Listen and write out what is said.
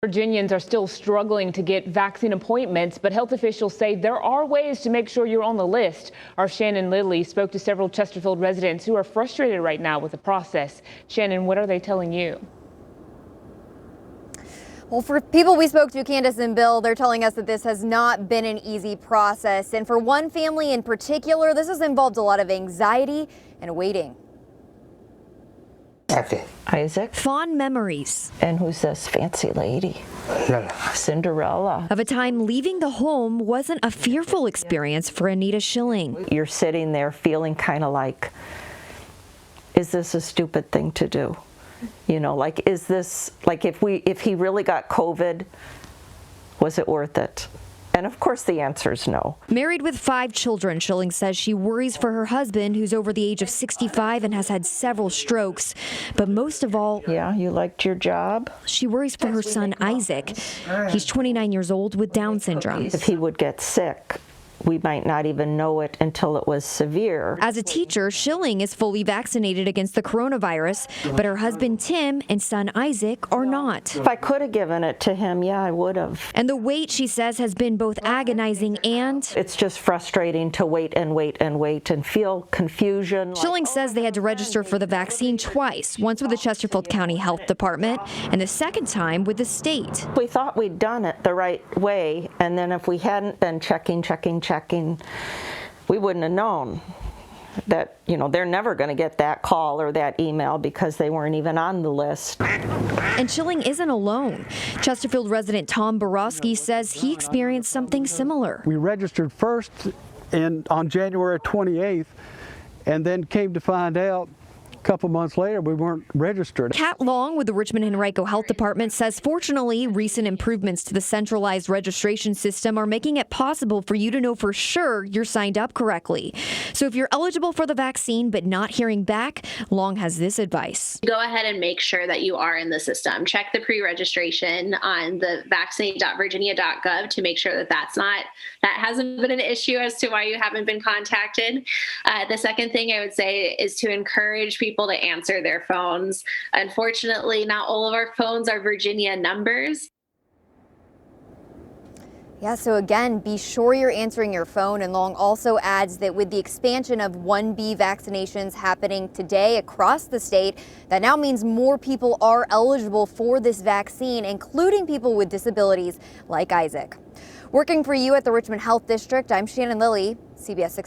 Virginians are still struggling to get vaccine appointments, but health officials say there are ways to make sure you're on the list. Our Shannon Lilly spoke to several Chesterfield residents who are frustrated right now with the process. Shannon, what are they telling you? Well, for people we spoke to, Candace and Bill, they're telling us that this has not been an easy process. And for one family in particular, this has involved a lot of anxiety and waiting. Okay. Isaac. Fond memories. And who's this fancy lady? Cinderella. Of a time leaving the home wasn't a fearful experience for Anita Schilling. You're sitting there feeling kind of like, is this a stupid thing to do? You know, like, is this, like, if he really got COVID, was it worth it? And of course the answer is no. Married with 5 children, Schilling says she worries for her husband, who's over the age of 65 and has had several strokes. But most of all, yeah, you liked your job? She worries for her son, Isaac. He's 29 years old with Down syndrome. If he would get sick, we might not even know it until it was severe. As a teacher, Schilling is fully vaccinated against the coronavirus, but her husband, Tim, and son, Isaac, are not. If I could have given it to him, yeah, I would have. And the wait, she says, has been both agonizing and... It's just frustrating to wait and wait and wait and feel confusion. Schilling says they had to register for the vaccine twice, once with the Chesterfield County Health Department and the second time with the state. We thought we'd done it the right way, and then if we hadn't been checking, we wouldn't have known that, you know, they're never going to get that call or that email because they weren't even on the list. And Schilling isn't alone. Chesterfield resident Tom Borowski says he experienced something similar. We registered first on January 28th and then came to find out a couple months later we weren't registered. Kat Long with the Richmond Henrico Health Department says fortunately recent improvements to the centralized registration system are making it possible for you to know for sure you're signed up correctly. So if you're eligible for the vaccine but not hearing back, Long has this advice. Go ahead and make sure that you are in the system. Check the pre-registration on the vaccinate.virginia.gov to make sure that hasn't been an issue as to why you haven't been contacted. The second thing I would say is to encourage people to answer their phones. Unfortunately, not all of our phones are Virginia numbers. Yeah, so again, be sure you're answering your phone. And Long also adds that with the expansion of 1B vaccinations happening today across the state, that now means more people are eligible for this vaccine, including people with disabilities like Isaac. Working for you at the Richmond Health District, I'm Shannon Lilly, CBS 6 News.